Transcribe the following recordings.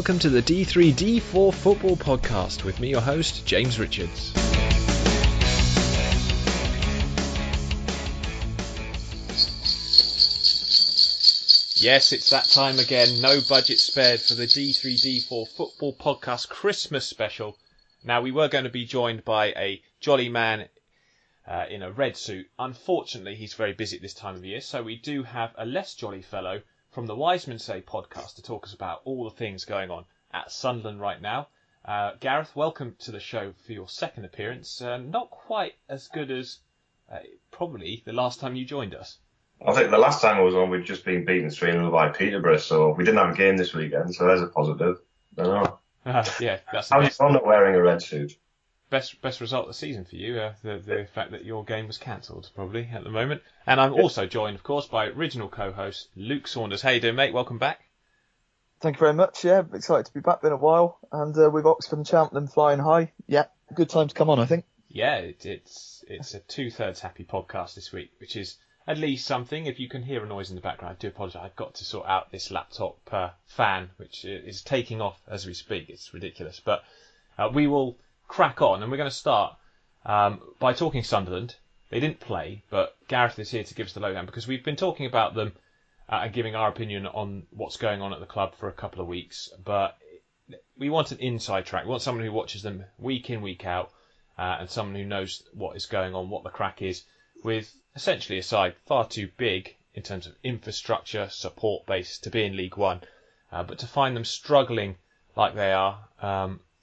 welcome to the D3D4 Football Podcast with me, your host, James Richards. Yes, it's that time again. No budget spared for the D3D4 Football Podcast Christmas special. Now, we were going to be joined by a jolly man in a red suit. Unfortunately, he's very busy at this time of year, so we do have a less jolly fellow from the WiseMenSay Podcast to talk us about all the things going on at Sunderland right now. Gareth, welcome to the show for your second appearance. Not quite as good as probably the last time you joined us. I think the last time I was on, we'd just been beaten 3-0 by Peterborough, so we didn't have a game this weekend, so there's a positive. I don't know. Yeah, that's the best. I'm not wearing a red suit. Best result of the season for you, the fact that your game was cancelled, probably, at the moment. And I'm also joined, of course, by original co-host Luke Saunders. How you doing, mate? Welcome back. Thank you very much, yeah. Excited to be back, been a while. And with Oxford and Cheltenham flying high, yeah, good time to come on, I think. Yeah, it's a 2/3 happy podcast this week, which is at least something. If you can hear a noise in the background, I do apologise. I've got to sort out this laptop fan, which is taking off as we speak. It's ridiculous. But we will crack on, and we're going to start by talking Sunderland. They didn't play, but Gareth is here to give us the lowdown, because we've been talking about them and giving our opinion on what's going on at the club for a couple of weeks. But we want an inside track. We want someone who watches them week in, week out, and someone who knows what is going on, what the crack is, with essentially a side far too big in terms of infrastructure, support base to be in League One. But to find them struggling like they are,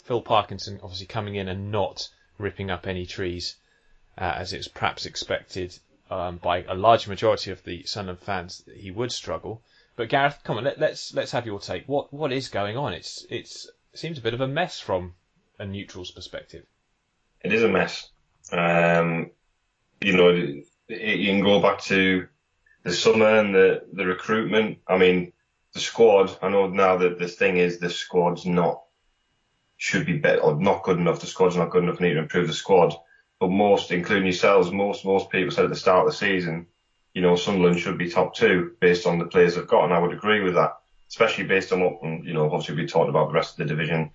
Phil Parkinson obviously coming in and not ripping up any trees, as it's perhaps expected by a large majority of the Sunderland fans that he would struggle. But Gareth, come on, let's have your take. What is going on? It seems a bit of a mess from a neutral's perspective. It is a mess. You can go back to the summer and the recruitment. I mean, the squad. I know now that the thing is the squad's should be better or not good enough. The squad's not good enough. We need to improve the squad. But most, including yourselves, most people said at the start of the season, Sunderland should be top two based on the players they've got, and I would agree with that. Especially based on what obviously we talked about the rest of the division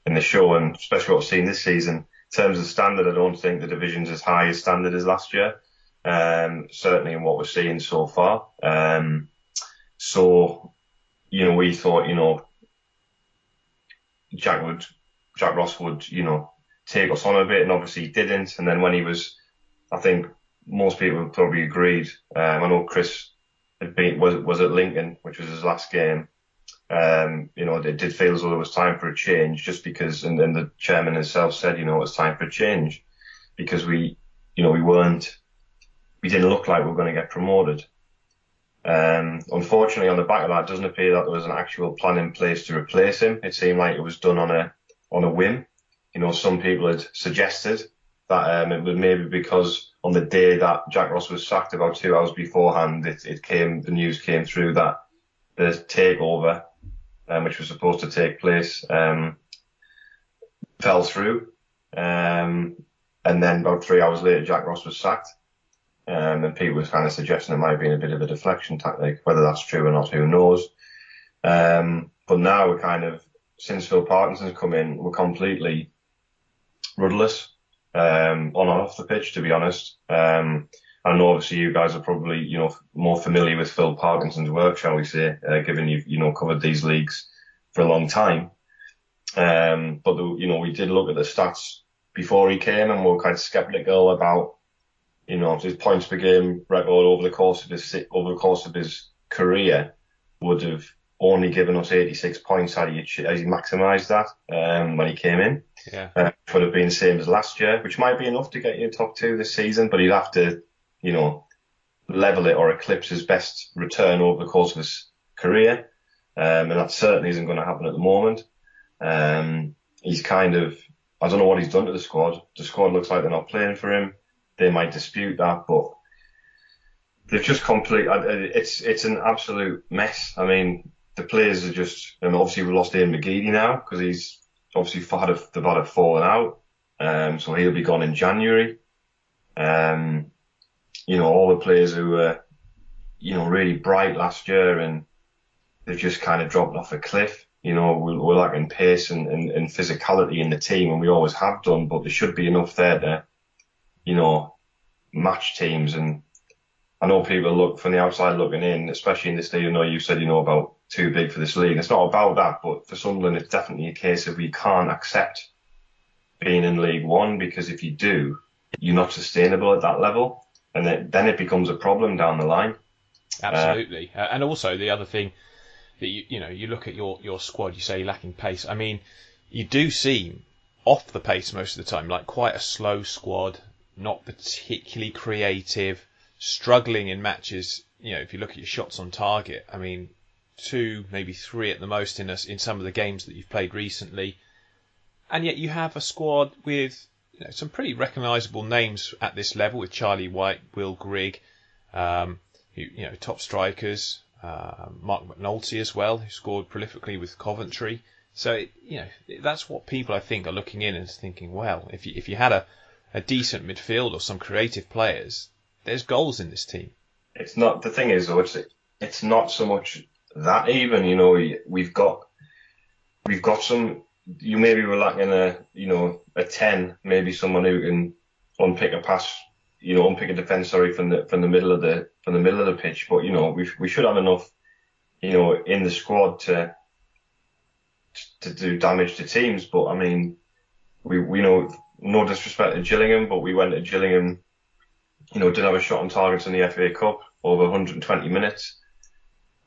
in the show, and especially what we've seen this season. In terms of standard, I don't think the division's as high as standard as last year. Certainly in what we're seeing so far. We thought, Jack Ross would, take us on a bit, and obviously he didn't. And then when he was, I think most people probably agreed. I know Chris was at Lincoln, which was his last game. It did feel as though there was time for a change, just because, and then the chairman himself said, it's time for a change, because we didn't look like we were going to get promoted. Unfortunately, on the back of that, it doesn't appear that there was an actual plan in place to replace him. It seemed like it was done on a whim. Some people had suggested that it was maybe because on the day that Jack Ross was sacked, about 2 hours beforehand, the news came through that the takeover, which was supposed to take place, fell through. And then about 3 hours later, Jack Ross was sacked. And people were kind of suggesting it might have been a bit of a deflection tactic. Whether that's true or not, who knows? But now we're kind of, since Phil Parkinson's come in, we're completely rudderless on and off the pitch, to be honest. I know obviously you guys are probably, more familiar with Phil Parkinson's work, shall we say, given you've, covered these leagues for a long time. But we did look at the stats before he came, and we were kind of sceptical about, his points per game record over the course of his career would have only given us 86 points had he maximised that when he came in. Yeah. Would have been the same as last year, which might be enough to get you top two this season, but he'd have to, level it or eclipse his best return over the course of his career. And that certainly isn't going to happen at the moment. He's kind of, I don't know what he's done to the squad. The squad looks like they're not playing for him. They might dispute that, but they've just it's an absolute mess. I mean, the players are just, and obviously we've lost Ian McGeady now, because he's obviously they've had a falling out. So he'll be gone in January. All the players who were, really bright last year, and they've just kind of dropped off a cliff. we're lacking pace and physicality in the team, and we always have done, but there should be enough there to, match teams. And I know people look from the outside looking in, especially in this league. I know you said, about too big for this league. It's not about that, but for Sunderland, it's definitely a case of we can't accept being in League One, because if you do, you're not sustainable at that level, and then it becomes a problem down the line. Absolutely. And also the other thing that you look at your squad, you say you're lacking pace. I mean, you do seem off the pace most of the time, like quite a slow squad, not particularly creative, struggling in matches. If you look at your shots on target, I mean, 2, maybe 3 at the most in some of the games that you've played recently. And yet you have a squad with some pretty recognisable names at this level, with Charlie White, Will Grigg, top strikers, Mark McNulty as well, who scored prolifically with Coventry. So that's what people, I think, are looking in and thinking, well, if you had a decent midfield or some creative players, there's goals in this team. It's not, the thing is though, it's not so much that even, we've got some, maybe we're lacking a 10, maybe someone who can unpick a pass, unpick a defence, from the middle of the pitch. But we should have enough, in the squad to do damage to teams. But I mean, we know, no disrespect to Gillingham, but we went to Gillingham, didn't have a shot on target in the FA Cup over 120 minutes.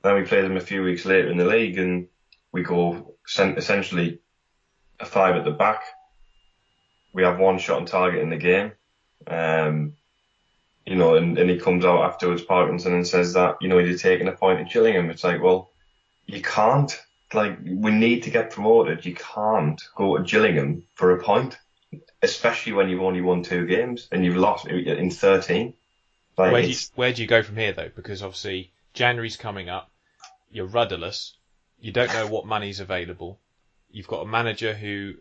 Then we played them a few weeks later in the league, and we go essentially a 5 at the back. We have 1 shot on target in the game. And he comes out afterwards, Parkinson, and says that, you're taking a point at Gillingham. It's like, well, you can't. Like, we need to get promoted. You can't go to Gillingham for a point, especially when you've only won 2 games and you've lost in 13. Like, where do you go from here, though? Because obviously January's coming up. You're rudderless. You don't know what money's available. You've got a manager who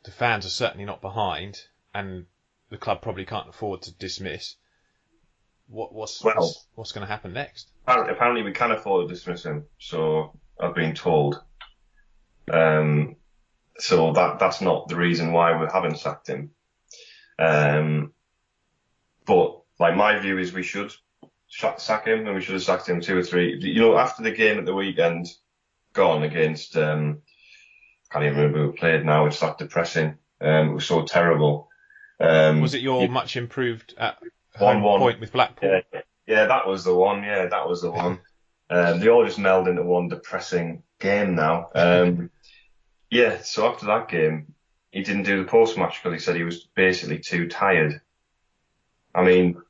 the fans are certainly not behind, and the club probably can't afford to dismiss. What's going to happen next? Apparently we can afford to dismiss him, so I've been told. So that's not the reason why we haven't sacked him. But like, my view is we should sack him, and we should have sacked him 2 or 3. After the game at the weekend gone against, I can't even remember who played now. It's that depressing. It was so terrible. Was it your much improved at 1-1 point with Blackpool? Yeah, that was the one. Yeah, that was the one. They all just meld into one depressing game now. Yeah, so after that game, he didn't do the post-match because he said he was basically too tired. I mean,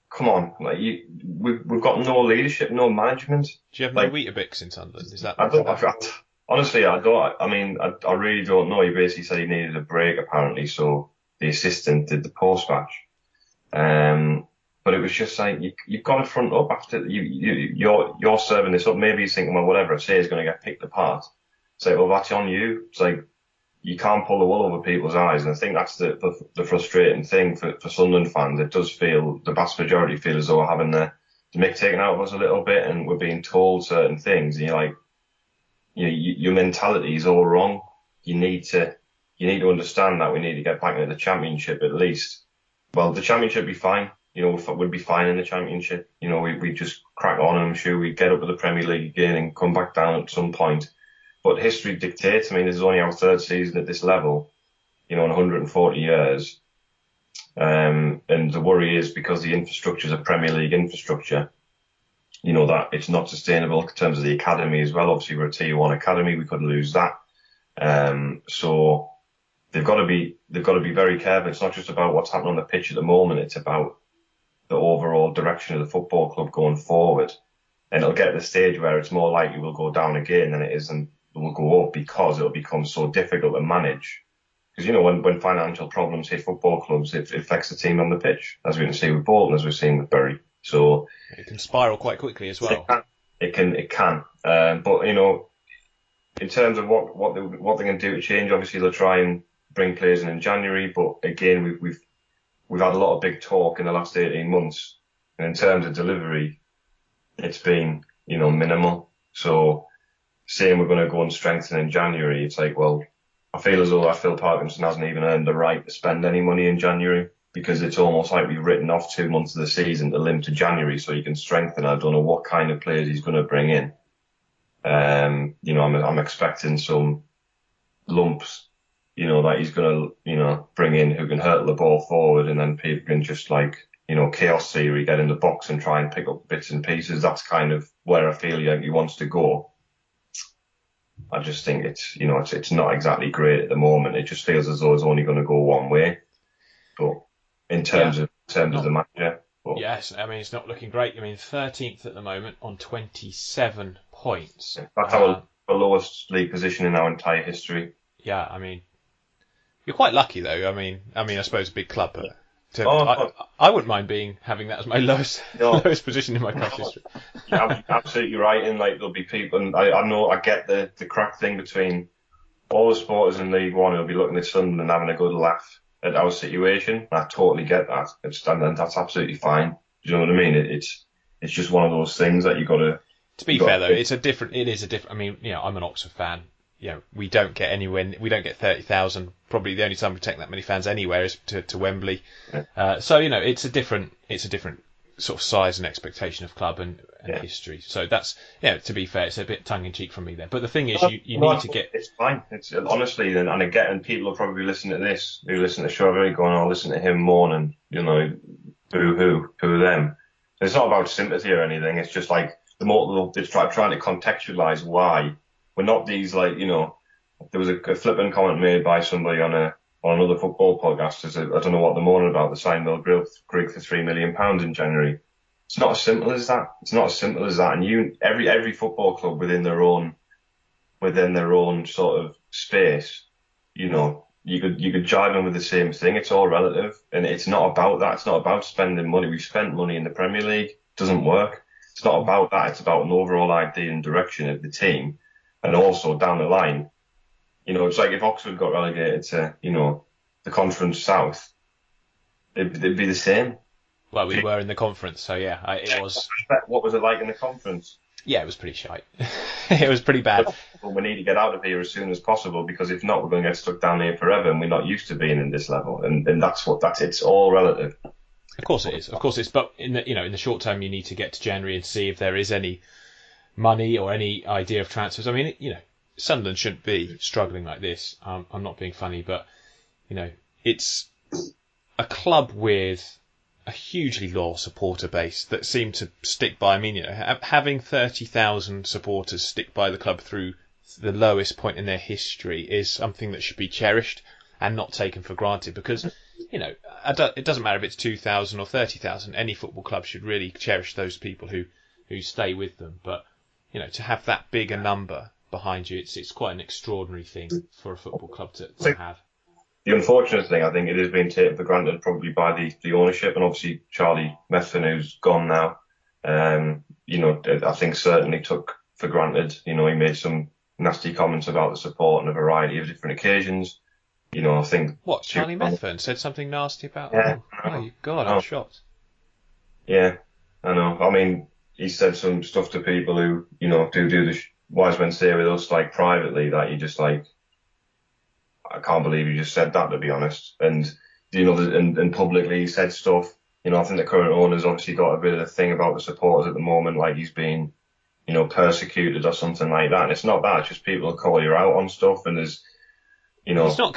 come on, like, we've got no leadership, no management. Do you have no Weetabix in Sunderland? Is that? Honestly, I don't. I mean, I really don't know. He basically said he needed a break, apparently, so the assistant did the post-match. But it was just like, you've got to front up after you're serving this up. Maybe he's thinking, well, whatever I say is going to get picked apart. It's like, well, that's on you. It's like, you can't pull the wool over people's eyes. And I think that's the frustrating thing for Sunderland fans. It does feel, the vast majority feel as though we're having the mick taken out of us a little bit, and we're being told certain things. And you're like, your mentality is all wrong. You need to understand that we need to get back into the Championship at least. Well, the Championship would be fine. We'd be fine in the Championship. We just crack on, and I'm sure we'd get up to the Premier League again and come back down at some point. But history dictates. I mean, this is only our 3rd season at this level, in 140 years. And the worry is, because the infrastructure is a Premier League infrastructure, that it's not sustainable in terms of the academy as well. Obviously, we're a Tier 1 academy. We could lose that. So they've got to be very careful. It's not just about what's happening on the pitch at the moment. It's about the overall direction of the football club going forward. And it'll get to the stage where it's more likely we'll go down again than it is, and we'll go up, because it'll become so difficult to manage. Because, when financial problems hit football clubs, it affects the team on the pitch, as we can see with Bolton, as we've seen with Bury. So it can spiral quite quickly as well. It can. But, in terms of what they're going to do to change, obviously they'll try and bring players in January. But again, we've had a lot of big talk in the last 18 months. And in terms of delivery, it's been, minimal. So saying we're going to go and strengthen in January, it's like, well, I feel as though that Phil Parkinson hasn't even earned the right to spend any money in January, because it's almost like we've written off 2 months of the season to limit to January so he can strengthen. I don't know what kind of players he's going to bring in. I'm expecting some lumps, that he's going to, bring in who can hurtle the ball forward, and then people can just chaos theory, get in the box and try and pick up bits and pieces. That's kind of where I feel he wants to go. I just think it's not exactly great at the moment. It just feels as though it's only going to go one way. But in terms of the manager. But, yes, I mean, it's not looking great. I mean, 13th at the moment on 27 points. That's our lowest league position in our entire history. Yeah, I mean, you're quite lucky though. I mean, I suppose a big club, but I wouldn't mind having that as my lowest position in my club history. You're absolutely right, and there'll be people, and I know I get the crack thing between all the supporters in League One who'll be looking at Sunderland and having a good laugh at our situation. I totally get that. And that's absolutely fine. Do you know what I mean? It's just one of those things that you got to. To be fair though, it is a different. I mean, I'm an Oxford fan. We don't get anywhere. We don't get 30,000. Probably the only time we take that many fans anywhere is to Wembley. Yeah. So it's a different sort of size and expectation of club and history. So that's to be fair, it's a bit tongue in cheek from me there. But the thing is, you need to get. It's fine. It's honestly, and again, and people will probably listen to this who listen to the show, very going, "Oh, listen to him mourning." Boo hoo them. It's not about sympathy or anything. It's just like the more it's trying to contextualise why. We're not these there was a flippant comment made by somebody on another football podcast. I don't know what they're moaning about. The sign Greek for £3 million in January. It's not as simple as that. And every football club within their own sort of space, you could jibe them with the same thing. It's all relative, and it's not about that. It's not about spending money. We've spent money in the Premier League. It doesn't work. It's not about that. It's about an overall idea and direction of the team. And also down the line, it's like if Oxford got relegated to, the Conference South, it'd be the same. Well, we were in the conference, so yeah, it was. What was it like in the conference? Yeah, it was pretty shite. It was pretty bad. Well, we need to get out of here as soon as possible, because if not, we're going to get stuck down here forever, and we're not used to being in this level. And it's all relative. Of course it is. But in the short term, you need to get to January and see if there is any money or any idea of transfers. I mean, Sunderland shouldn't be struggling like this. I'm not being funny, but it's a club with a hugely loyal supporter base that seem to stick by. I mean, having 30,000 supporters stick by the club through the lowest point in their history is something that should be cherished and not taken for granted, because it doesn't matter if it's 2,000 or 30,000. Any football club should really cherish those people who stay with them. But to have that big a number behind you, it's quite an extraordinary thing for a football club to have. The unfortunate thing, I think, it is being taken for granted probably by the ownership, and obviously Charlie Methven, who's gone now, I think certainly took for granted. He made some nasty comments about the support on a variety of different occasions. I think... What, Charlie Methven said something nasty about them? Oh, God, I'm shocked. Yeah, I know. I mean, he said some stuff to people who, do the wise men say with us, privately, that you just I can't believe you just said that, to be honest. And, and publicly he said stuff. I think the current owner's obviously got a bit of a thing about the supporters at the moment, like he's being, persecuted or something like that. And it's not that, it's just people call you out on stuff, and there's,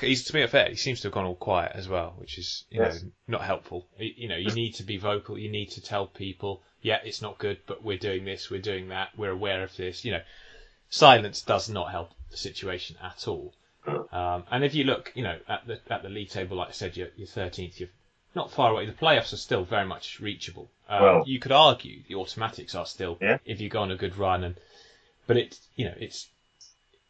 He's to be fair, he seems to have gone all quiet as well, which is, not helpful. You need to be vocal, you need to tell people, yeah, it's not good, but we're doing this, we're doing that, we're aware of this. Silence does not help the situation at all. And if you look, at the league table, like I said, you're 13th, you're not far away. The playoffs are still very much reachable. You could argue the automatics are still, if you go on a good run, but it's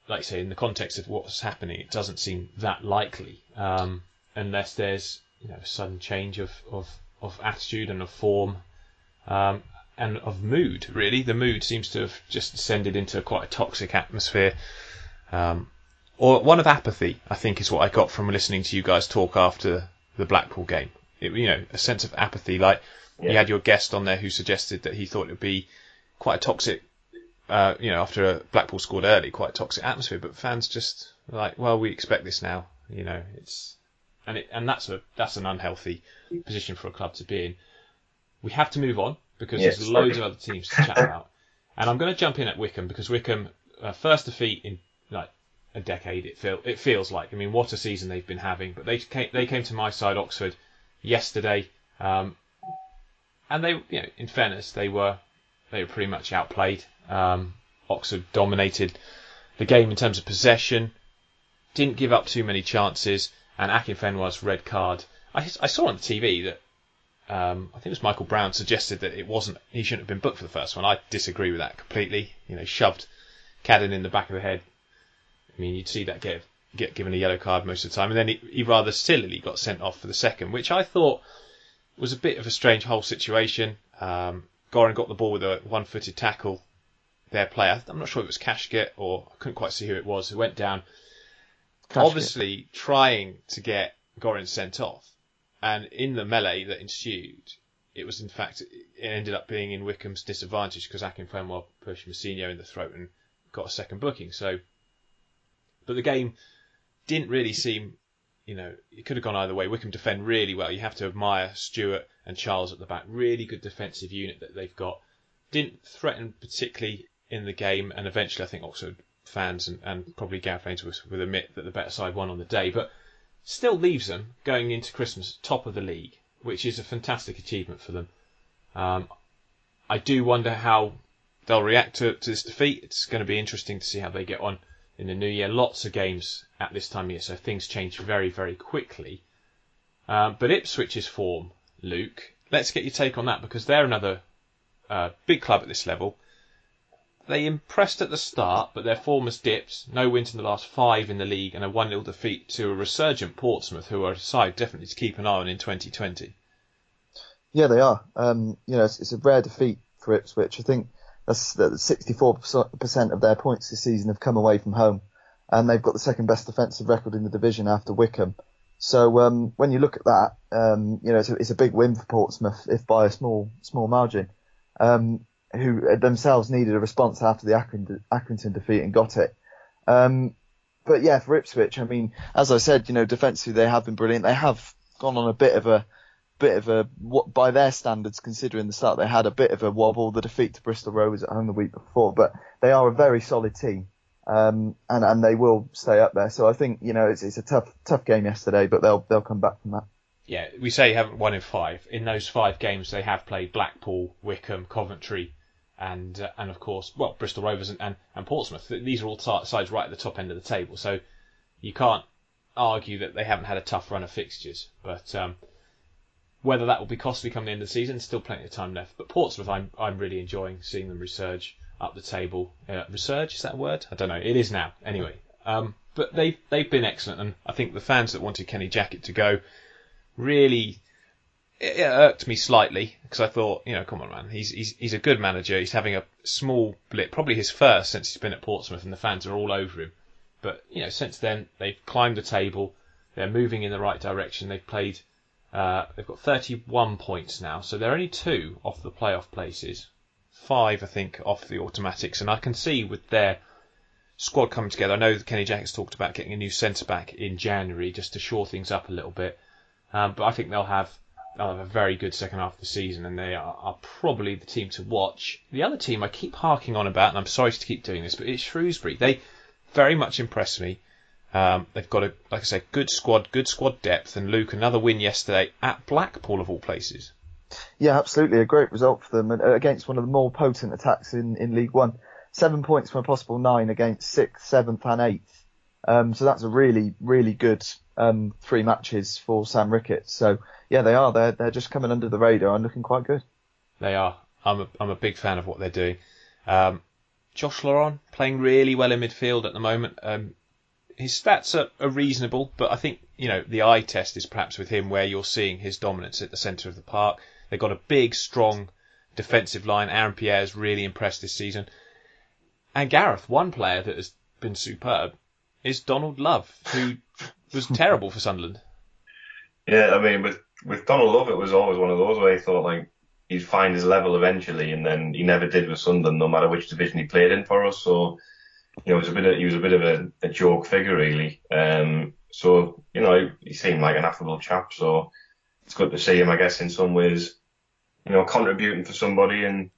like I say, in the context of what's happening, it doesn't seem that likely, unless there's a sudden change of attitude and of form, and of mood. Really, the mood seems to have just descended into quite a toxic atmosphere, or one of apathy. I think is what I got from listening to you guys talk after the Blackpool game. A sense of apathy. You had your guest on there who suggested that he thought it would be quite a toxic after Blackpool scored early, quite toxic atmosphere. But fans just like, well, we expect this now. That's an unhealthy position for a club to be in. We have to move on because there's loads of other teams to chat about. And I'm going to jump in at Wycombe because Wycombe, first defeat in like a decade. It feels like. I mean, what a season they've been having. But they came to my side, Oxford, yesterday, and they, in fairness, they were pretty much outplayed. Oxford dominated the game in terms of possession, didn't give up too many chances, and Akinfenwa's red card. I saw on the TV that I think it was Michael Brown suggested that he shouldn't have been booked for the first one. I disagree with that completely. Shoved Cadden in the back of the head. I mean, you'd see that get given a yellow card most of the time, and then he rather sillily got sent off for the second, which I thought was a bit of a strange whole situation. Goran got the ball with a one-footed tackle. Their player, I'm not sure if it was Kashket or I couldn't quite see who it was, who went down, obviously trying to get Goran sent off. And in the melee that ensued, it ended up being in Wycombe's disadvantage because Akinfenwa pushed Mousinho in the throat and got a second booking. But the game didn't really seem, it could have gone either way. Wycombe defend really well. You have to admire Stewart and Charles at the back. Really good defensive unit that they've got. Didn't threaten particularly in the game, and eventually I think Oxford fans and probably Gareth Ainsworth would admit that the better side won on the day, but still leaves them going into Christmas top of the league, which is a fantastic achievement for them. I do wonder how they'll react to this defeat. It's going to be interesting to see how they get on in the new year. Lots of games at this time of year, so things change very, very quickly. But Ipswich's form, Luke, let's get your take on that, because they're another big club at this level. They impressed at the start, but their form has dipped. No wins in the last 5 in the league and a 1-0 defeat to a resurgent Portsmouth, who are a side definitely to keep an eye on in 2020. Yeah, they are. It's a rare defeat for Ipswich. I think that's 64% of their points this season have come away from home, and they've got the second best defensive record in the division after Wycombe. So when you look at that, it's a big win for Portsmouth, if by a small margin. Who themselves needed a response after the Accrington defeat and got it. But yeah, for Ipswich, I mean, as I said, defensively they have been brilliant. They have gone on a bit of a what by their standards, considering the start they had, a bit of a wobble. The defeat to Bristol Rovers at home the week before, but they are a very solid team, and they will stay up there. So I think it's a tough game yesterday, but they'll come back from that. Yeah, we say haven't won in 5. In those 5 games, they have played Blackpool, Wycombe, Coventry, and of course, Bristol Rovers and Portsmouth. These are all sides right at the top end of the table, so you can't argue that they haven't had a tough run of fixtures. But whether that will be costly come the end of the season, still plenty of time left. But Portsmouth, I'm really enjoying seeing them resurge up the table. Resurge, is that a word? I don't know. It is now, anyway. But they've been excellent, and I think the fans that wanted Kenny Jackett to go really, it irked me slightly, because I thought, come on, man, he's a good manager. He's having a small blip, probably his first since he's been at Portsmouth, and the fans are all over him. But since then they've climbed the table. They're moving in the right direction. They've played. They've got 31 points now, so they're only 2 off the playoff places, 5 I think off the automatics, and I can see with their squad coming together. I know that Kenny Jackett's talked about getting a new centre back in January just to shore things up a little bit. But I think they'll have a very good second half of the season, and they are probably the team to watch. The other team I keep harking on about, and I'm sorry to keep doing this, but it's Shrewsbury. They very much impress me. They've got like I say, good squad depth, and Luke, another win yesterday at Blackpool of all places. Yeah, absolutely, a great result for them against one of the more potent attacks in League One. 7 points from a possible 9 against 6th, 7th, and 8th. So that's a really, really good 3 matches for Sam Rickett. So yeah, they are. They're just coming under the radar and looking quite good. They are. I'm a big fan of what they're doing. Josh Laurent playing really well in midfield at the moment. His stats are reasonable, but I think the eye test is perhaps with him where you're seeing his dominance at the centre of the park. They've got a big, strong defensive line. Aaron Pierre's really impressed this season. And Gareth, one player that has been superb, is Donald Love, who was terrible for Sunderland. Yeah, I mean, with Donald Love, it was always one of those where you thought, like, he'd find his level eventually, and then he never did with Sunderland, no matter which division he played in for us. So, he was a bit of a joke figure, really. So, he seemed like an affable chap. So it's good to see him, I guess, in some ways, contributing for somebody, and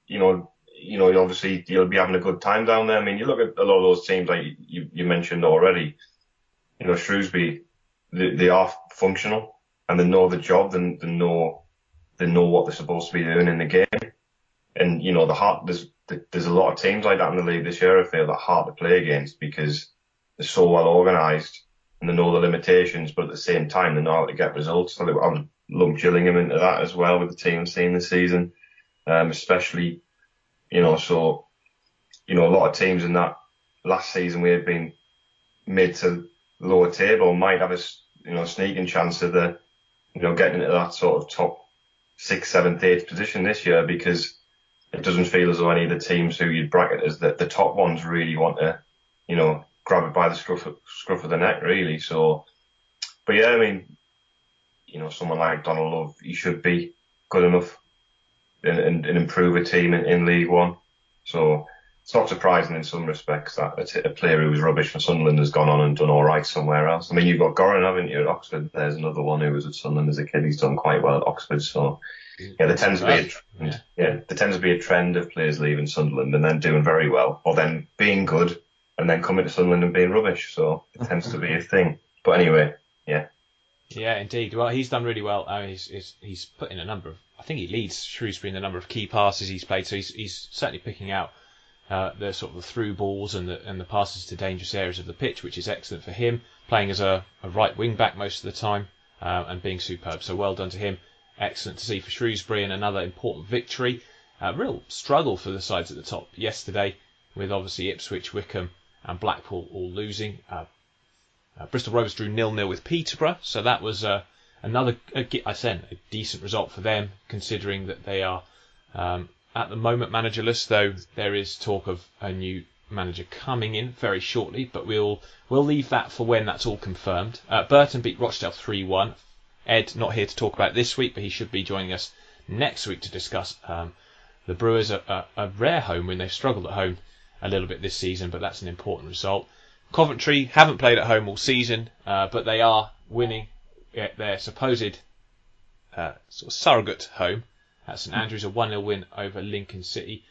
obviously he'll be having a good time down there. I mean, you look at a lot of those teams like you mentioned already. Shrewsbury, they are functional and they know the job, and they know what they're supposed to be doing in the game. And there's a lot of teams like that in the league this year, I feel, that are hard to play against because they're so well organised and they know the limitations, but at the same time they know how to get results. So I would lump Gillingham into that as well with the team seen this season, especially, a lot of teams in that last season we had been mid to lower table might have a sneaking chance of getting into that sort of top 6th, 7th, 8th position this year, because it doesn't feel as though any of the teams who you'd bracket as the top ones really want to, grab it by the scruff of the neck, really. So, but yeah, I mean, someone like Donald Love, he should be good enough and improve a team in League One. So it's not surprising in some respects that a player who was rubbish for Sunderland has gone on and done all right somewhere else. I mean, you've got Goran, haven't you, at Oxford? There's another one who was at Sunderland as a kid. He's done quite well at Oxford. So yeah, there tends to be a trend of players leaving Sunderland and then doing very well, or then being good and then coming to Sunderland and being rubbish. So it tends to be a thing. But anyway, yeah. Yeah, indeed. Well, he's done really well. He's put in a number of. I think he leads Shrewsbury in the number of key passes he's played. So he's certainly picking out the sort of the through balls and the passes to dangerous areas of the pitch, which is excellent for him. Playing as a right wing back most of the time and being superb. So well done to him. Excellent to see for Shrewsbury, and another important victory. Real struggle for the sides at the top yesterday, with obviously Ipswich, Wycombe and Blackpool all losing. Bristol Rovers drew 0-0 with Peterborough, so that was another a decent result for them, considering that they are at the moment managerless, though there is talk of a new manager coming in very shortly, but we'll leave that for when that's all confirmed. Burton beat Rochdale 3-1. Ed not here to talk about it this week, but he should be joining us next week to discuss the Brewers a rare home win. They've struggled at home a little bit this season, but that's an important result. Coventry haven't played at home all season, but they are winning at their supposed sort of surrogate home at St Andrews, a 1-0 win over Lincoln City.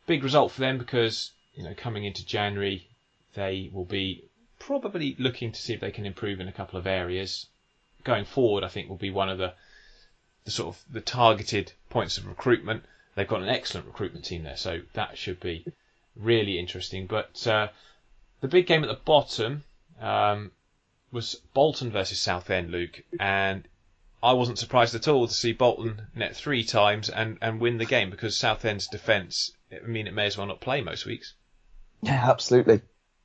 Big result for them because coming into January they will be probably looking to see if they can improve in a couple of areas. Going forward, I think will be one of the sort of the targeted points of recruitment. They've got an excellent recruitment team there, so that should be really interesting. But the big game at the bottom was Bolton versus Southend, Luke, and I wasn't surprised at all to see Bolton net 3 times and win the game, because Southend's defence, it may as well not play most weeks. Yeah, absolutely.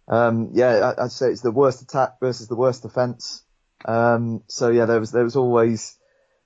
I'd say it's the worst attack versus the worst defence. So yeah, it was always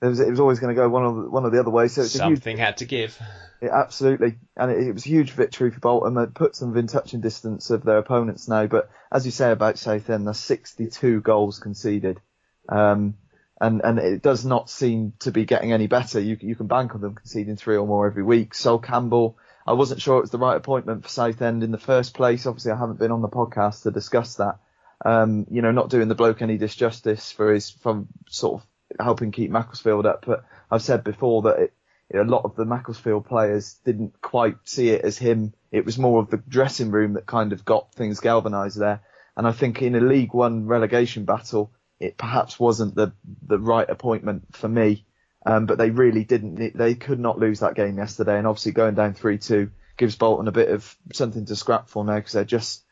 going to go one or the other way. So it's something had to give. Yeah, absolutely, and it was a huge victory for Bolton. It puts them within touching distance of their opponents now. But as you say about Southend, there's 62 goals conceded, and it does not seem to be getting any better. You can bank on them conceding 3 or more every week. Sol Campbell, I wasn't sure it was the right appointment for Southend in the first place. Obviously, I haven't been on the podcast to discuss that. Not doing the bloke any disjustice from sort of helping keep Macclesfield up. But I've said before that a lot of the Macclesfield players didn't quite see it as him. It was more of the dressing room that kind of got things galvanised there. And I think in a League One relegation battle, it perhaps wasn't the right appointment for me. But they really didn't. They could not lose that game yesterday. And obviously going down 3-2 gives Bolton a bit of something to scrap for now, because they're just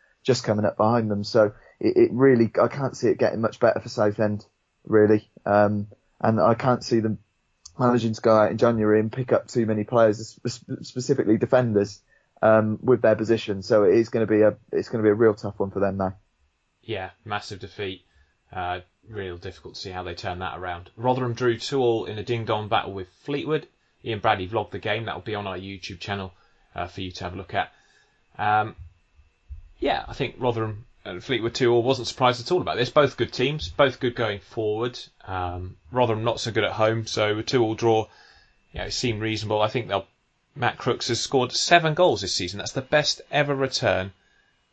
coming up behind them. So it really, I can't see it getting much better for Southend, really. And I can't see them managing to go out in January and pick up too many players, specifically defenders, with their position. So it's going to be a real tough one for them now. Yeah, massive defeat. Real difficult to see how they turn that around. Rotherham drew 2-2 in a ding-dong battle with Fleetwood. Ian Bradley vlogged the game. That will be on our YouTube channel for you to have a look at. I think Rotherham and Fleetwood 2-2 wasn't surprised at all about this. Both good teams, both good going forward. Rotherham not so good at home, so a 2-2 draw it seemed reasonable. I think Matt Crooks has scored 7 goals this season. That's the best ever return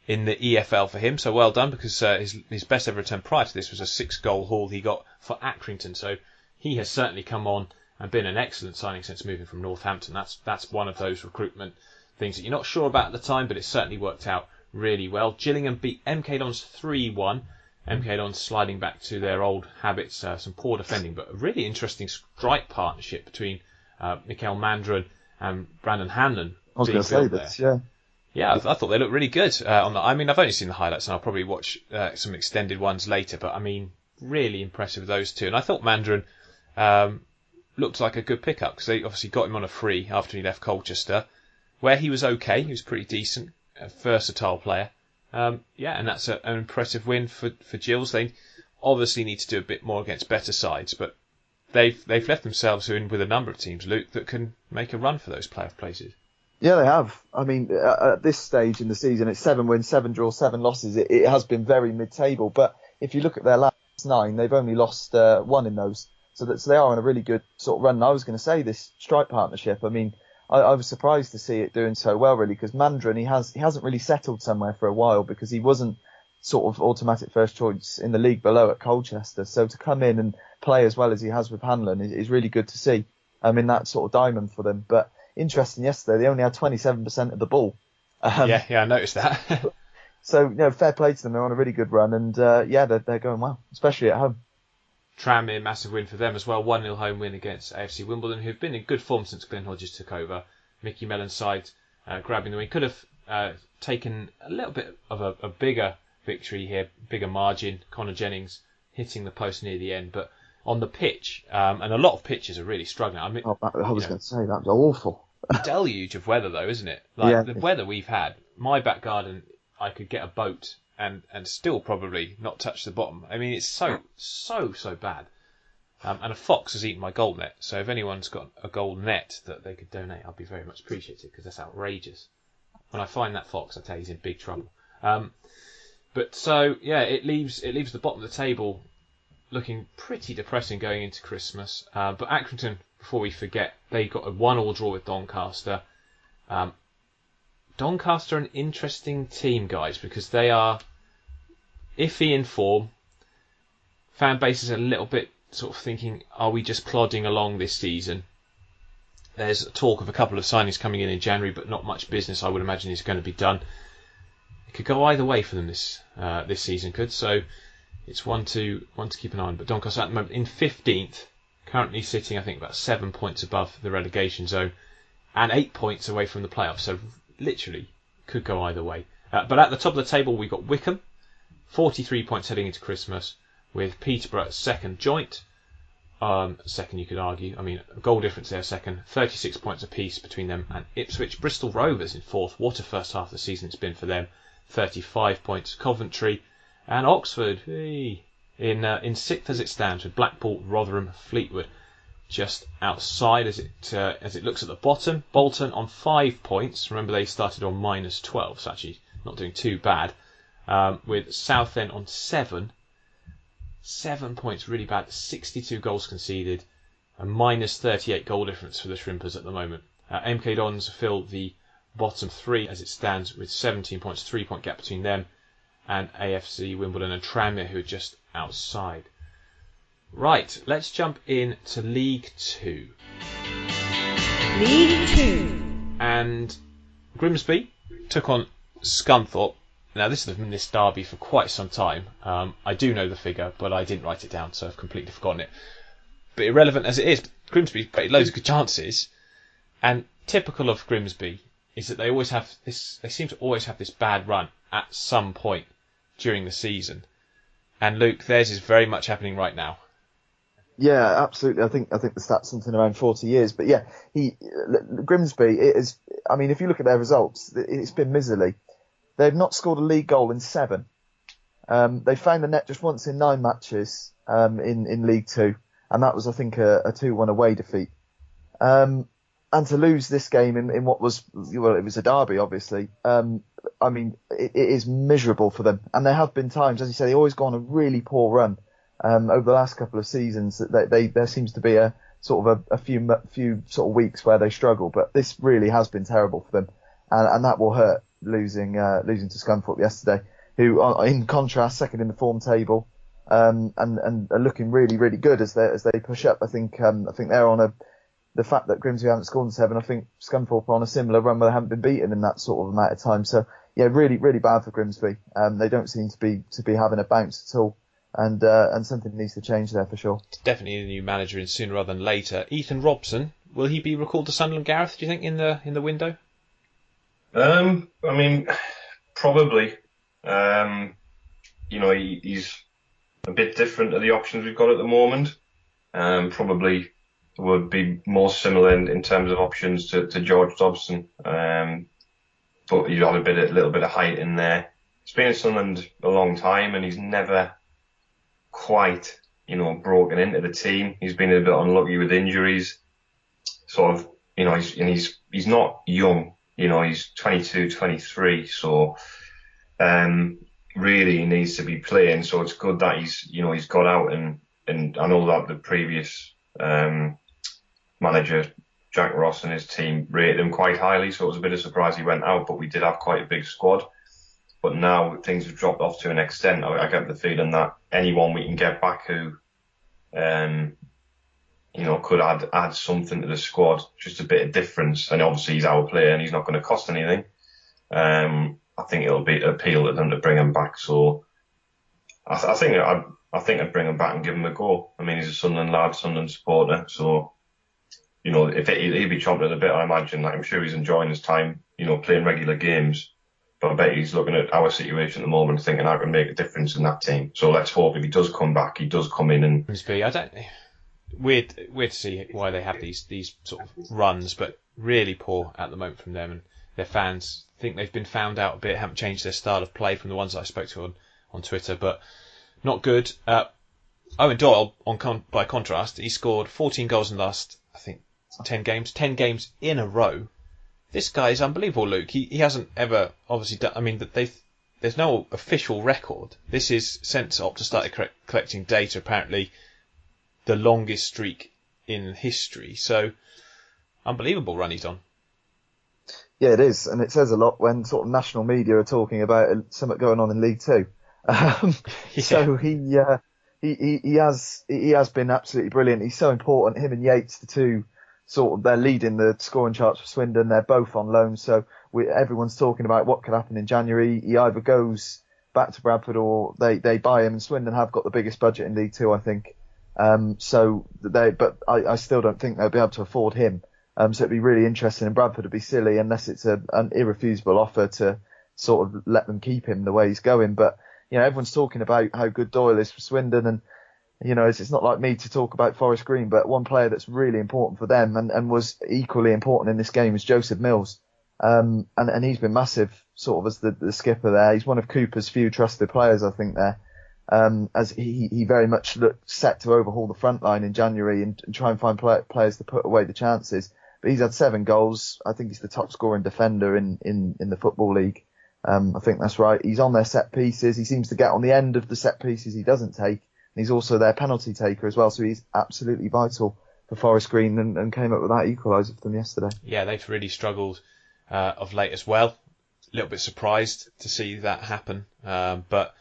in the EFL for him. So well done, because his best ever return prior to this was a 6-goal haul he got for Accrington. So he has certainly come on and been an excellent signing since moving from Northampton. That's one of those recruitment things that you're not sure about at the time, but it certainly worked out really well. Gillingham beat MK Dons 3-1. MK Dons sliding back to their old habits, some poor defending, but a really interesting strike partnership between Mikael Mandron and Brandon Hanlon. I was going to say this, yeah. Yeah, I thought they looked really good. I mean, I've only seen the highlights, and I'll probably watch some extended ones later. But I mean, really impressive those two. And I thought Mandron looked like a good pickup, because they obviously got him on a free after he left Colchester, where he was okay. He was pretty decent, a versatile player. And that's an impressive win for Gills. They obviously need to do a bit more against better sides, but they've left themselves in with a number of teams, Luke, that can make a run for those playoff places. Yeah, they have. I mean, at this stage in the season, it's 7 wins, 7 draws, 7 losses. It has been very mid-table. But if you look at their last 9, they've only lost 1 in those. So they are on a really good sort of run. And I was going to say, this strike partnership, I mean, I was surprised to see it doing so well, really, because Mandron, he hasn't really settled somewhere for a while, because he wasn't sort of automatic first choice in the league below at Colchester. So to come in and play as well as he has with Hanlon is really good to see. I mean, that sort of diamond for them. But interesting, yesterday they only had 27% of the ball. Yeah, I noticed that. So, fair play to them. They're on a really good run, and they're going well, especially at home. Tranmere, massive win for them as well. 1-0 home win against AFC Wimbledon, who've been in good form since Glenn Hodges took over. Mickey Mellon's side grabbing the win. Could have taken a little bit of a bigger victory here, bigger margin. Connor Jennings hitting the post near the end, but on the pitch, and a lot of pitches are really struggling. I mean, I was going to say, that was awful. A deluge of weather, though, isn't it? Like the weather we've had. My back garden, I could get a boat and still probably not touch the bottom. I mean, it's so bad. And a fox has eaten my gold net. So if anyone's got a gold net that they could donate, I'd be very much appreciated, because that's outrageous. When I find that fox, I tell you, he's in big trouble. But so it leaves the bottom of the table looking pretty depressing going into Christmas. But Accrington, before we forget, they got a 1-1 draw with Doncaster. Doncaster are an interesting team, guys, because they are iffy in form. Fan base is a little bit sort of thinking, are we just plodding along this season? There's talk of a couple of signings coming in January, but not much business, I would imagine, is going to be done. It could go either way for them this season, could. So it's one to keep an eye on. But Doncaster at the moment in 15th, currently sitting, I think, about 7 points above the relegation zone and 8 points away from the playoffs. So literally could go either way. But at the top of the table, we've got Wycombe, 43 points heading into Christmas, with Peterborough at second joint. Second, you could argue. I mean, a goal difference there, second. 36 points apiece between them and Ipswich. Bristol Rovers in fourth. What a first half of the season it's been for them. 35 points. Coventry and Oxford in sixth as it stands, with Blackpool, Rotherham, Fleetwood just outside as it looks at the bottom. Bolton on 5 points. Remember, they started on -12, so actually not doing too bad. With Southend on 7. 7 points, really bad. 62 goals conceded. A -38 goal difference for the Shrimpers at the moment. MK Dons fill the bottom 3 as it stands with 17 points, 3-point gap between them and AFC Wimbledon and Tranmere, who are just outside. Right, let's jump in to League 2. League 2. And Grimsby took on Scunthorpe. Now, this has been this derby for quite some time. I do know the figure, but I didn't write it down, so I've completely forgotten it. But irrelevant as it is, Grimsby created loads of good chances, and typical of Grimsby is that they always have this. They seem to always have this bad run at some point during the season. And Luke, theirs is very much happening right now. Yeah, absolutely. I think the stat's something around 40 years. But yeah, Grimsby, it is. I mean, if you look at their results, it's been miserly. They've not scored a league goal in 7. They found the net just once in 9 matches in League 2, and that was, I think, a 2-1 away defeat. And to lose this game in what was, well, it was a derby, obviously. I mean, it is miserable for them. And there have been times, as you say, they always go on a really poor run over the last couple of seasons. There seems to be a sort of a few sort of weeks where they struggle, but this really has been terrible for them, and that will hurt losing to Scunthorpe yesterday, who are in contrast second in the form table, and are looking really, really good as they push up. I think they're on the fact that Grimsby haven't scored in 7. I think Scunthorpe are on a similar run where they haven't been beaten in that sort of amount of time. So yeah, really, really bad for Grimsby. They don't seem to be having a bounce at all. And something needs to change there for sure. Definitely a new manager in sooner rather than later. Ethan Robson, will he be recalled to Sunderland, Gareth, do you think, in the window? I mean, probably. He's a bit different to the options we've got at the moment. Probably would be more similar in terms of options to George Dobson. But he's got a little bit of height in there. He's been in Sunderland a long time, and he's never quite, broken into the team. He's been a bit unlucky with injuries. Sort of, he's not young. He's 22, 23. So, really he needs to be playing. So it's good that he's got out and I know that the previous, manager, Jack Ross, and his team rated him quite highly. So it was a bit of a surprise he went out, but we did have quite a big squad. But now things have dropped off to an extent. I get the feeling that anyone we can get back who, could add something to the squad, just a bit of difference. And obviously he's our player and he's not going to cost anything. I think it'll be appeal to them to bring him back. So I think I'd bring him back and give him a go. I mean, he's a Sunderland lad, Sunderland supporter. So, if he'd be chomping at the bit, I imagine. I'm sure he's enjoying his time, playing regular games. But I bet he's looking at our situation at the moment, thinking I can make a difference in that team. So let's hope if he does come back, he does come in and. Grimsby, weird to see why they have these sort of runs, but really poor at the moment from them, and their fans think they've been found out a bit, haven't changed their style of play from the ones that I spoke to on Twitter, but not good. Owen Doyle, by contrast, he scored 14 goals in the last, I think, 10 games in a row. This guy is unbelievable, Luke. He hasn't ever obviously done. I mean, there's no official record. This is since Opta started collecting data. Apparently, the longest streak in history. So, unbelievable run he's on. Yeah, it is, and it says a lot when sort of national media are talking about something going on in League Two. Yeah. So he has been absolutely brilliant. He's so important. Him and Yates, the two. They're leading the scoring charts for Swindon. They're both on loan, so everyone's talking about what could happen in January. He either goes back to Bradford or they buy him. And Swindon have got the biggest budget in League Two, I think. But I still don't think they'll be able to afford him. So it'd be really interesting. And Bradford would be silly unless it's an irrefusable offer to sort of let them keep him the way he's going. But everyone's talking about how good Doyle is for Swindon, and it's not like me to talk about Forest Green, but one player that's really important for them and was equally important in this game is Joseph Mills. And he's been massive sort of as the skipper there. He's one of Cooper's few trusted players, I think, there. As he very much looked set to overhaul the front line in January and try and find players to put away the chances. But he's had 7 goals. I think he's the top scoring defender in the Football League. I think that's right. He's on their set pieces. He seems to get on the end of the set pieces he doesn't take. He's also their penalty taker as well, so he's absolutely vital for Forest Green and came up with that equaliser for them yesterday. Yeah, they've really struggled of late as well. A little bit surprised to see that happen, but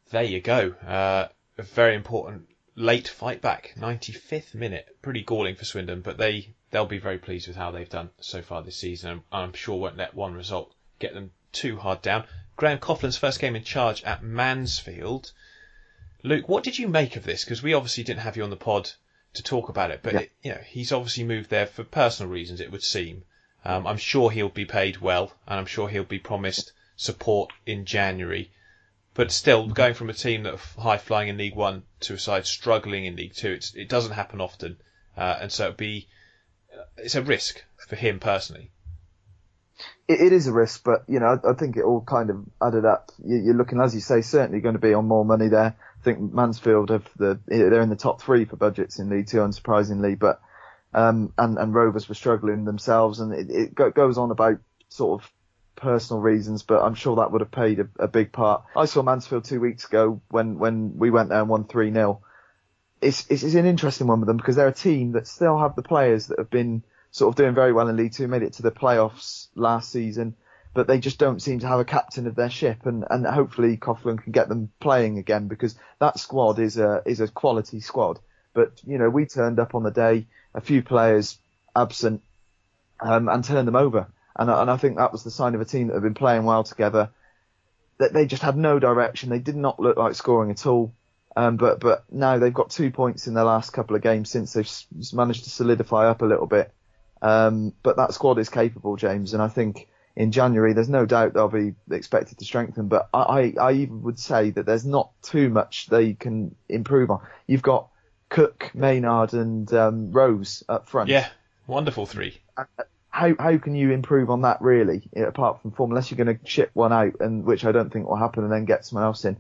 there you go. A very important late fight back, 95th minute. Pretty galling for Swindon, but they'll be very pleased with how they've done so far this season, and I'm sure won't let one result get them too hard down. Graham Coughlan's first game in charge at Mansfield. Luke, what did you make of this? Because we obviously didn't have you on the pod to talk about it, but he's obviously moved there for personal reasons, it would seem. I'm sure he'll be paid well, and I'm sure he'll be promised support in January. But still, going from a team that are high-flying in League One to a side struggling in League Two, it doesn't happen often, and so it's a risk for him personally. It is a risk, but I think it all kind of added up. You're looking, as you say, certainly going to be on more money there. I think Mansfield they're in the top 3 for budgets in League Two, unsurprisingly, but and Rovers were struggling themselves, and it goes on about sort of personal reasons, but I'm sure that would have played a big part. I saw Mansfield 2 weeks ago when we went there and won 3-0. it's an interesting one with them because they're a team that still have the players that have been sort of doing very well in League Two, made it to the playoffs last season, but they just don't seem to have a captain of their ship, and hopefully Coughlan can get them playing again because that squad is a quality squad. But, you know, we turned up on the day, a few players absent, and turned them over. And I think that was the sign of a team that had been playing well together. That they just had no direction. They did not look like scoring at all. But now they've got 2 points in their last couple of games since they've managed to solidify up a little bit. But that squad is capable, James, and I think in January there's no doubt they'll be expected to strengthen. But I even would say that there's not too much they can improve on. You've got Cook, Maynard, and Rose up front. Yeah, wonderful three. How can you improve on that really, apart from form, unless you're going to ship one out, and which I don't think will happen, and then get someone else in.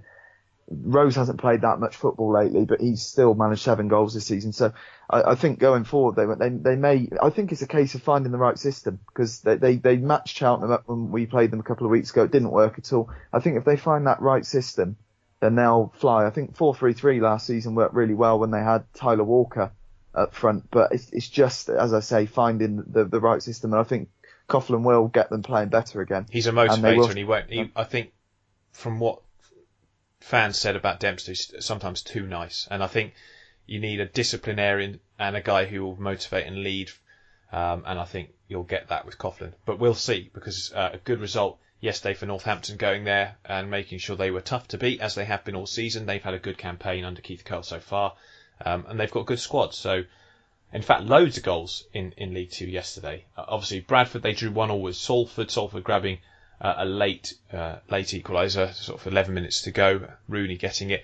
Rose hasn't played that much football lately, but he's still managed 7 goals this season. So I think going forward, they may. I think it's a case of finding the right system because they matched Cheltenham up when we played them a couple of weeks ago. It didn't work at all. I think if they find that right system, then they'll fly. I think 4-3-3 last season worked really well when they had Tyler Walker up front, but it's just, as I say, finding the right system, and I think Coughlan will get them playing better again. He's a motivator, and he won't. I think from what fans said about Dempster, he's sometimes too nice, and I think you need a disciplinarian and a guy who will motivate and lead, and I think you'll get that with Coughlan. But we'll see, because a good result yesterday for Northampton, going there and making sure they were tough to beat, as they have been all season. They've had a good campaign under Keith Curle so far. And they've got a good squad. So, in fact, loads of goals in League Two yesterday. Obviously, Bradford, they drew 1-1 with Salford. Salford grabbing a late equaliser, sort of 11 minutes to go. Rooney getting it.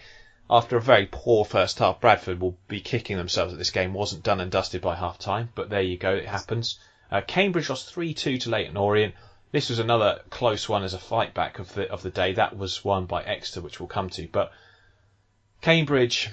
After a very poor first half, Bradford will be kicking themselves that this game wasn't done and dusted by half time. But there you go, it happens. Cambridge lost 3-2 to Leyton Orient. This was another close one as a fight back of the day. That was won by Exeter, which we'll come to. But Cambridge,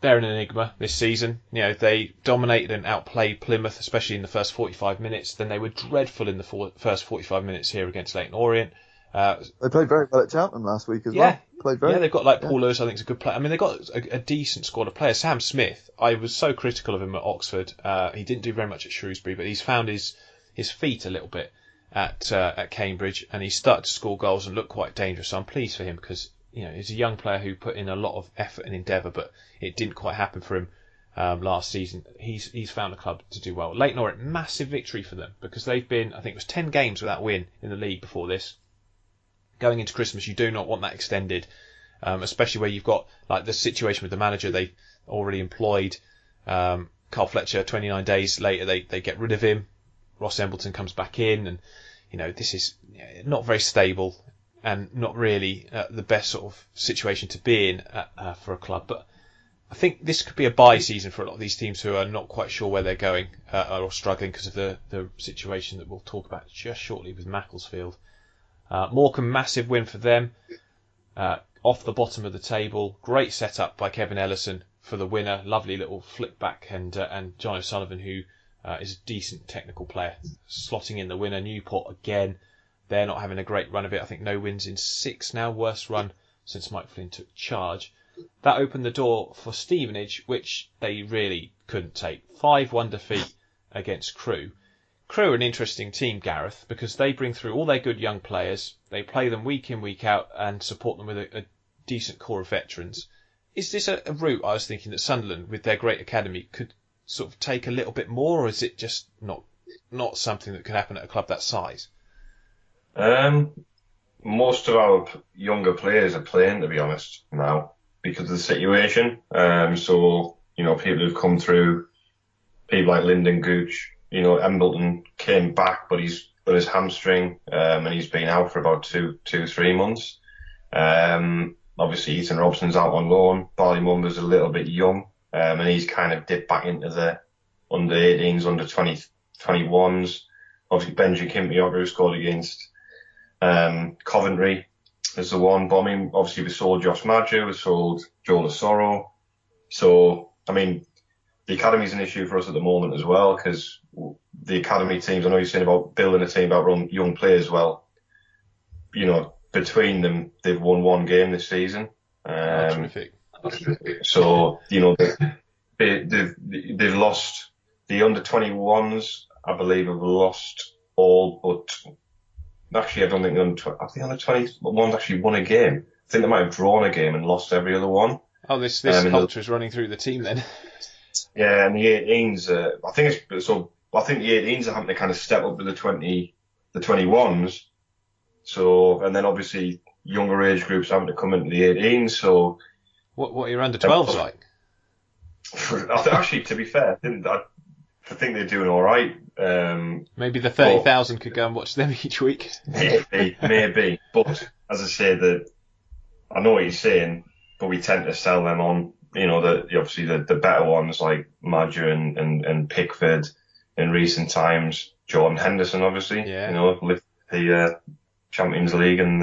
they're an enigma this season. You know, they dominated and outplayed Plymouth, especially in the first 45 minutes. Then they were dreadful in the first 45 minutes here against Leyton Orient. They played very well at Cheltenham last week as well. They've got Paul Lewis, I think, is a good player. I mean, they've got a decent squad of players. Sam Smith, I was so critical of him at Oxford. He didn't do very much at Shrewsbury, but he's found his feet a little bit at Cambridge, and he's started to score goals and look quite dangerous. So I'm pleased for him because, you know, he's a young player who put in a lot of effort and endeavour, but it didn't quite happen for him last season. He's found a club to do well. Leyton Orient, massive victory for them because they've been, I think it was 10 games without win in the league before this. Going into Christmas, you do not want that extended, especially where you've got like the situation with the manager. They already employed Carl Fletcher. 29 days later, they get rid of him. Ross Embleton comes back in, and you know this is not very stable and not really the best sort of situation to be in for a club. But I think this could be a bye season for a lot of these teams who are not quite sure where they're going or struggling because of the situation that we'll talk about just shortly with Macclesfield. Morecambe, massive win for them. Off the bottom of the table, great setup by Kevin Ellison for the winner. Lovely little flick back, and John O'Sullivan, who is a decent technical player, slotting in the winner. Newport again, they're not having a great run of it. I think no wins in 6 now, worst run since Mike Flynn took charge. That opened the door for Stevenage, which they really couldn't take. 5-1 defeat against Crewe. Crewe are an interesting team, Gareth, because they bring through all their good young players. They play them week in, week out, and support them with a decent core of veterans. Is this a route, I was thinking, that Sunderland, with their great academy, could sort of take a little bit more, or is it just not something that can happen at a club that size? Most of our younger players are playing, to be honest, now because of the situation. So, you know, people who've come through, people like Lyndon Gooch, you know, Embleton came back, but he's got his hamstring, and he's been out for about 3 months. Obviously Ethan Robson's out on loan. Ballymumba's a little bit young, and he's kind of dipped back into the under 18s, under 21s. Obviously Benji Kimpioka, who scored against Coventry, is the one. But I mean, obviously we sold Josh Madger, we sold Joel Asoro. So, I mean, the academy's an issue for us at the moment as well, because the academy teams, I know you're saying about building a team about young players. Well, you know, between them, they've won 1 game this season. Terrific. So, you know, they've lost the under-21s. I believe have lost all but actually I don't think I think the under-21s actually won a game. I think they might have drawn a game and lost every other one. Oh, this culture is running through the team then. Yeah, and the 18s. I think the 18s are having to kind of step up to the 21s. So, and then obviously younger age groups having to come into the 18s. So, what are your under 12s like? Actually, to be fair, I think they're doing all right. Maybe the 30,000 could go and watch them each week. Maybe. But as I say, I know what you're saying, but we tend to sell them on. Obviously the better ones like Madger and Pickford in recent times. Jordan Henderson, obviously. Yeah. Lift the Champions League and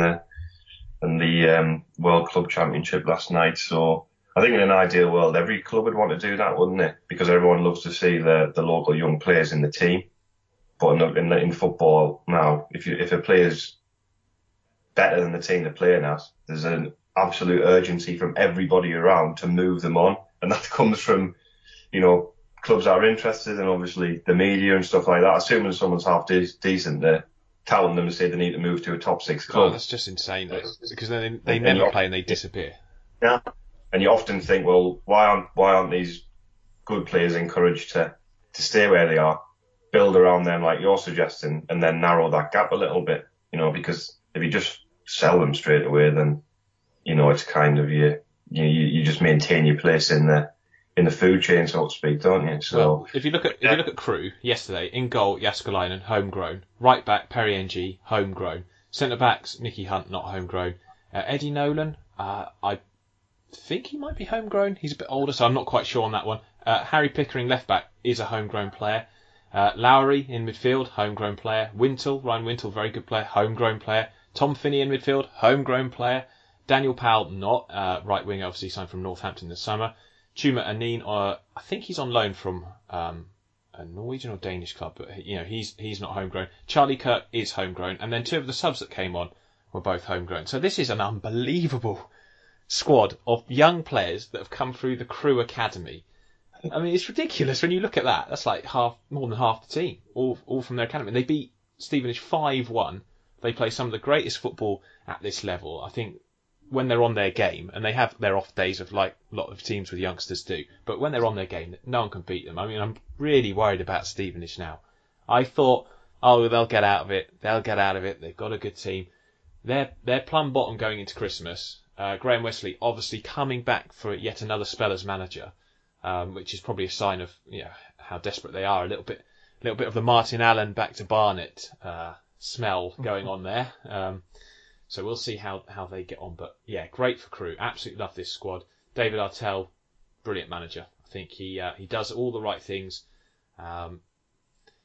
the World Club Championship last night. So I think in an ideal world, every club would want to do that, wouldn't it? Because everyone loves to see the local young players in the team. But in football now, if a player's better than the team they're playing at, there's an absolute urgency from everybody around to move them on. And that comes from, clubs that are interested and obviously the media and stuff like that. Assuming someone's half decent, they're telling them to say they need to move to a top 6 club. Oh, that's just insane, though, because then they never play and they disappear. Yeah. And you often think, well, why aren't these good players encouraged to stay where they are, build around them like you're suggesting, and then narrow that gap a little bit, because if you just sell them straight away, then, it's kind of you just maintain your place in the food chain, so to speak, don't you? So well, if you look at Crewe yesterday, in goal Jaskalainen, homegrown, right back Perry Ng, homegrown, centre backs Nicky Hunt, not homegrown, Eddie Nolan, I think he might be homegrown. He's a bit older, so I'm not quite sure on that one. Harry Pickering, left back, is a homegrown player. Lowry in midfield, homegrown player. Ryan Wintle, very good player, homegrown player. Tom Finney in midfield, homegrown player. Daniel Powell, not. Right wing, obviously signed from Northampton this summer. Chuma Anine, I think he's on loan from a Norwegian or Danish club, but he's not homegrown. Charlie Kirk is homegrown, and then 2 of the subs that came on were both homegrown. So this is an unbelievable squad of young players that have come through the Crewe Academy. I mean, it's ridiculous when you look at that. That's like more than half the team, all from their academy. They beat Stevenage 5-1. They play some of the greatest football at this level. I think when they're on their game, and they have their off days of like a lot of teams with youngsters do, but when they're on their game, no one can beat them. I mean, I'm really worried about Stevenage now. I thought, they'll get out of it. They've got a good team. They're plumb bottom going into Christmas. Graham Wesley obviously coming back for yet another spell as manager, which is probably a sign of how desperate they are. A little bit of the Martin Allen back to Barnet smell going on there. So we'll see how they get on. But yeah, great for Crewe. Absolutely love this squad. David Artell, brilliant manager. I think he does all the right things.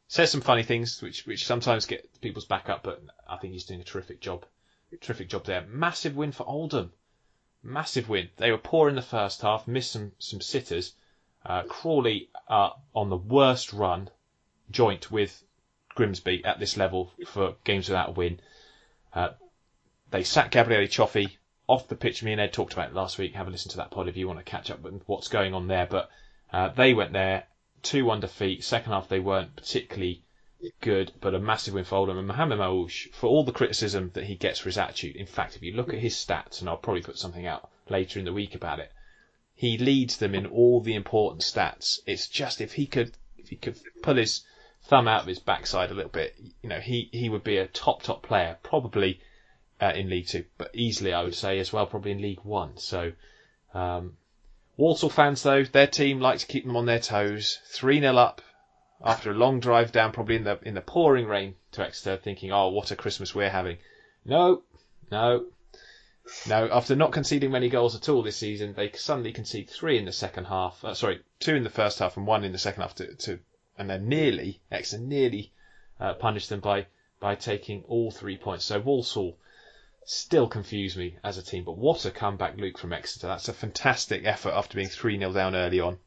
Says some funny things which sometimes get people's back up, but I think he's doing a terrific job. Terrific job there. Massive win for Oldham. Massive win. They were poor in the first half, missed some sitters. Crawley on the worst run, joint with Grimsby at this level for games without a win. They sacked Gabriele Cioffi off the pitch. Me and Ed talked about it last week. Have a listen to that pod if you want to catch up with what's going on there. But they went there, 2-1 defeat. Second half they weren't particularly good, but a massive win for Oldham. And Mohamed Maouche, for all the criticism that he gets for his attitude, in fact, if you look at his stats, and I'll probably put something out later in the week about it, he leads them in all the important stats. It's just if he could pull his thumb out of his backside a little bit, he would be a top player, probably in League 2, but easily I would say as well, probably in League 1. So Walsall fans, though, their team like to keep them on their toes. 3-0 up after a long drive down, probably in the pouring rain to Exeter, thinking, what a Christmas we're having. No. After not conceding many goals at all this season, they suddenly concede 3 in the second half. 2 in the first half and 1 in the second half and then Exeter nearly punished them by taking all 3 points. So Walsall still confuse me as a team, but what a comeback, Luke, from Exeter. That's a fantastic effort after being 3-0 down early on.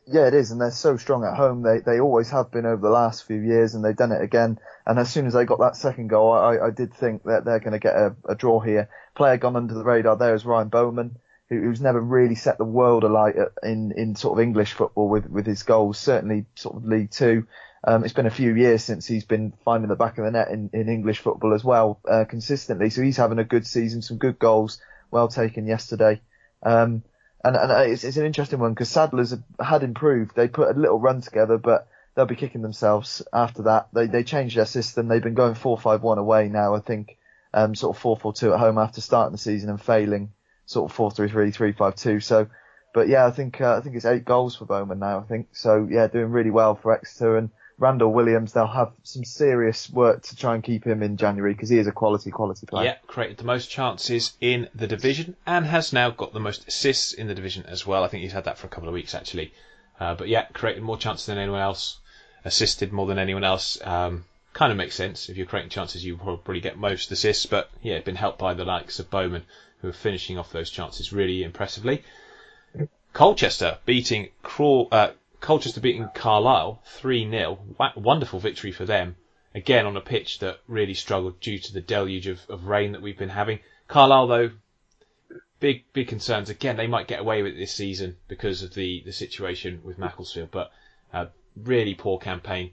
Yeah, it is, and they're so strong at home. They always have been over the last few years, and they've done it again. And as soon as they got that second goal, I did think that they're going to get a draw here. Player gone under the radar there is Ryan Bowman. who's never really set the world alight in sort of English football with his goals, certainly sort of League Two. It's been a few years since he's been finding the back of the net in English football as well, consistently. So he's having a good season, some good goals, well taken yesterday. And it's an interesting one because Sadler's had improved. They put a little run together, but they'll be kicking themselves after that. They changed their system. They've been going 4-5-1 away now, I think, sort of 4-4-2 at home after starting the season and failing sort of 4-3-3, 3-5-2. So, but yeah, I think it's 8 goals for Bowman now, I think. So yeah, doing really well for Exeter. And Randall Williams, they'll have some serious work to try and keep him in January because he is a quality player. Yeah, created the most chances in the division and has now got the most assists in the division as well. I think he's had that for a couple of weeks actually. But yeah, created more chances than anyone else, assisted more than anyone else. Kind of makes sense. If you're creating chances, you probably get most assists. But yeah, been helped by the likes of Bowman, who are finishing off those chances really impressively. Colchester beating Carlisle 3-0. Wonderful victory for them. Again, on a pitch that really struggled due to the deluge of rain that we've been having. Carlisle, though, big concerns. Again, they might get away with it this season because of the situation with Macclesfield. But really poor campaign.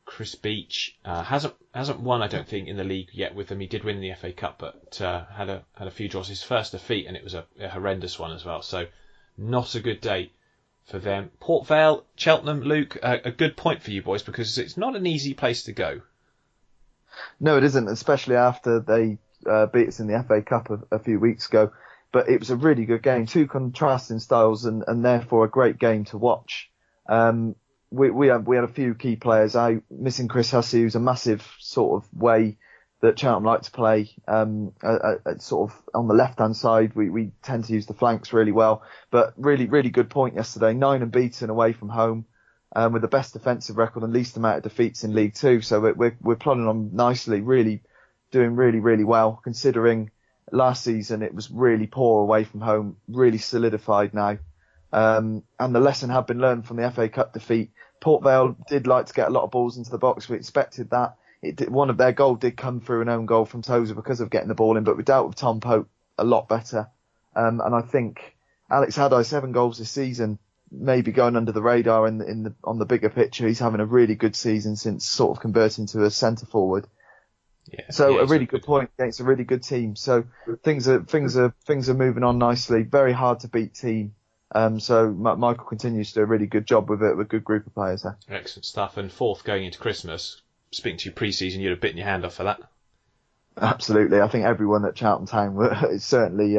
Chris Beach hasn't won, I don't think, in the league yet with them. He did win the FA Cup, but had a few draws. His first defeat, and it was a horrendous one as well. So not a good day for them. Port Vale, Cheltenham, Luke, a good point for you boys because it's not an easy place to go. No, it isn't, especially after they beat us in the FA Cup a few weeks ago. But it was a really good game, 2 contrasting styles, and therefore a great game to watch. We had a few key players out, missing Chris Hussey, who's a massive sort of way that Cheltenham like to play, sort of on the left-hand side. We tend to use the flanks really well, but really good point yesterday. 9 unbeaten away from home, with the best defensive record and least amount of defeats in League Two. So we're plodding on nicely, doing really well, considering last season it was really poor away from home, really solidified now. And the lesson had been learned from the FA Cup defeat. Port Vale did like to get a lot of balls into the box. We expected that. One of their goal did come through an own goal from Tozer because of getting the ball in, but we dealt with Tom Pope a lot better. And I think Alex Haddai, 7 goals this season, maybe going under the radar on the bigger picture. He's having a really good season since sort of converting to a centre forward. Yeah, so a really good point against a really good team. So things are moving on nicely. Very hard to beat team. So Michael continues to do a really good job with it, with a good group of players there. Excellent stuff. And 4th going into Christmas, speaking to you pre-season, you'd have bitten your hand off for that. Absolutely. I think everyone at Charlton Town is certainly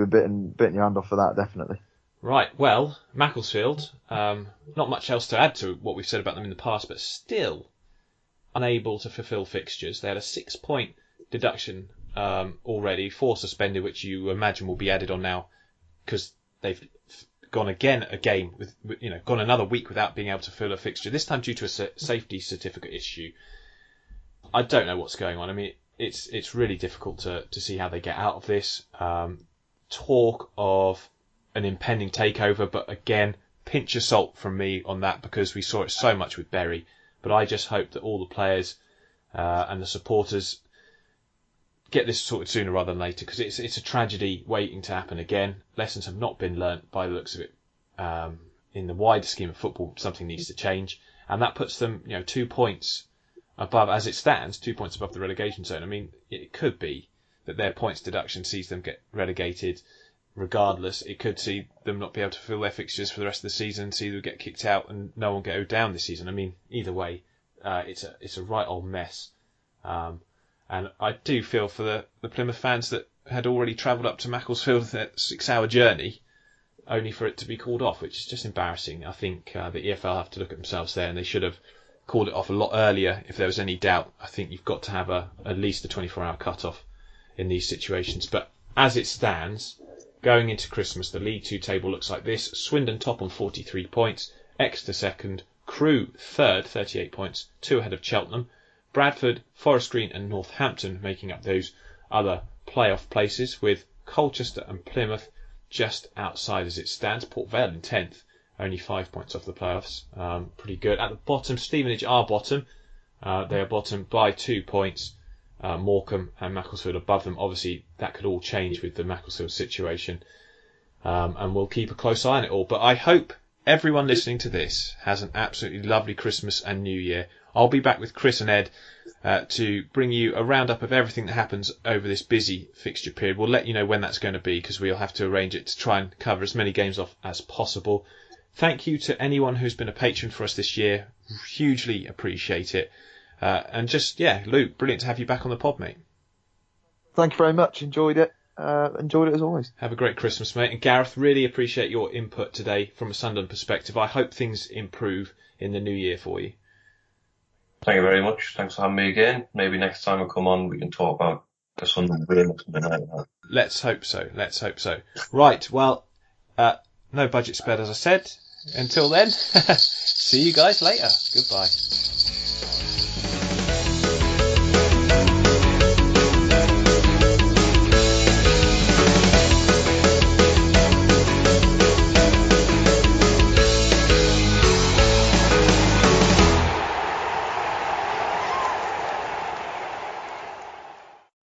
been bitten your hand off for that, definitely. Right, well, Macclesfield, not much else to add to what we've said about them in the past, but still unable to fulfil fixtures. They had a 6-point deduction already, 4 suspended, which you imagine will be added on now because they've gone gone another week without being able to fill a fixture, this time due to a safety certificate issue. I don't know what's going on. I mean, it's really difficult to see how they get out of this. Talk of an impending takeover, but again, pinch of salt from me on that because we saw it so much with Bury. But I just hope that all the players and the supporters get this sorted sooner rather than later because it's a tragedy waiting to happen again. Lessons have not been learnt by the looks of it. In the wider scheme of football, something needs to change, and that puts them 2 points above, as it stands, 2 points above the relegation zone. I mean, it could be that their points deduction sees them get relegated regardless. It could see them not be able to fill their fixtures for the rest of the season, see them get kicked out and no one go down this season. I mean, either way, it's a right old mess. And I do feel for the Plymouth fans that had already travelled up to Macclesfield that 6-hour journey only for it to be called off, which is just embarrassing. I think the EFL have to look at themselves there, and they should have called it off a lot earlier if there was any doubt. I think you've got to have at least a 24-hour cut-off in these situations. But as it stands, going into Christmas, the League 2 table looks like this. Swindon top on 43 points, Exeter second, Crewe third, 38 points, 2 ahead of Cheltenham. Bradford, Forest Green and Northampton making up those other playoff places, with Colchester and Plymouth just outside as it stands. Port Vale in 10th, only 5 points off the playoffs. Pretty good. At the bottom, Stevenage are bottom. They are bottom by 2 points. Morecambe and Macclesfield above them. Obviously, that could all change with the Macclesfield situation, and we'll keep a close eye on it all. But I hope everyone listening to this has an absolutely lovely Christmas and New Year. I'll be back with Chris and Ed to bring you a roundup of everything that happens over this busy fixture period. We'll let you know when that's going to be, because we'll have to arrange it to try and cover as many games off as possible. Thank you to anyone who's been a patron for us this year. Hugely appreciate it. And just, Luke, brilliant to have you back on the pod, mate. Thank you very much. Enjoyed it. Enjoyed it as always. Have a great Christmas, mate. And Gareth, really appreciate your input today from a Sunderland perspective. I hope things improve in the new year for you. Thank you very much. Thanks for having me again. Maybe next time I come on, we can talk about the Sunderland win or something like that. Let's hope so. Right, well, no budget spared, as I said. Until then, see you guys later. Goodbye.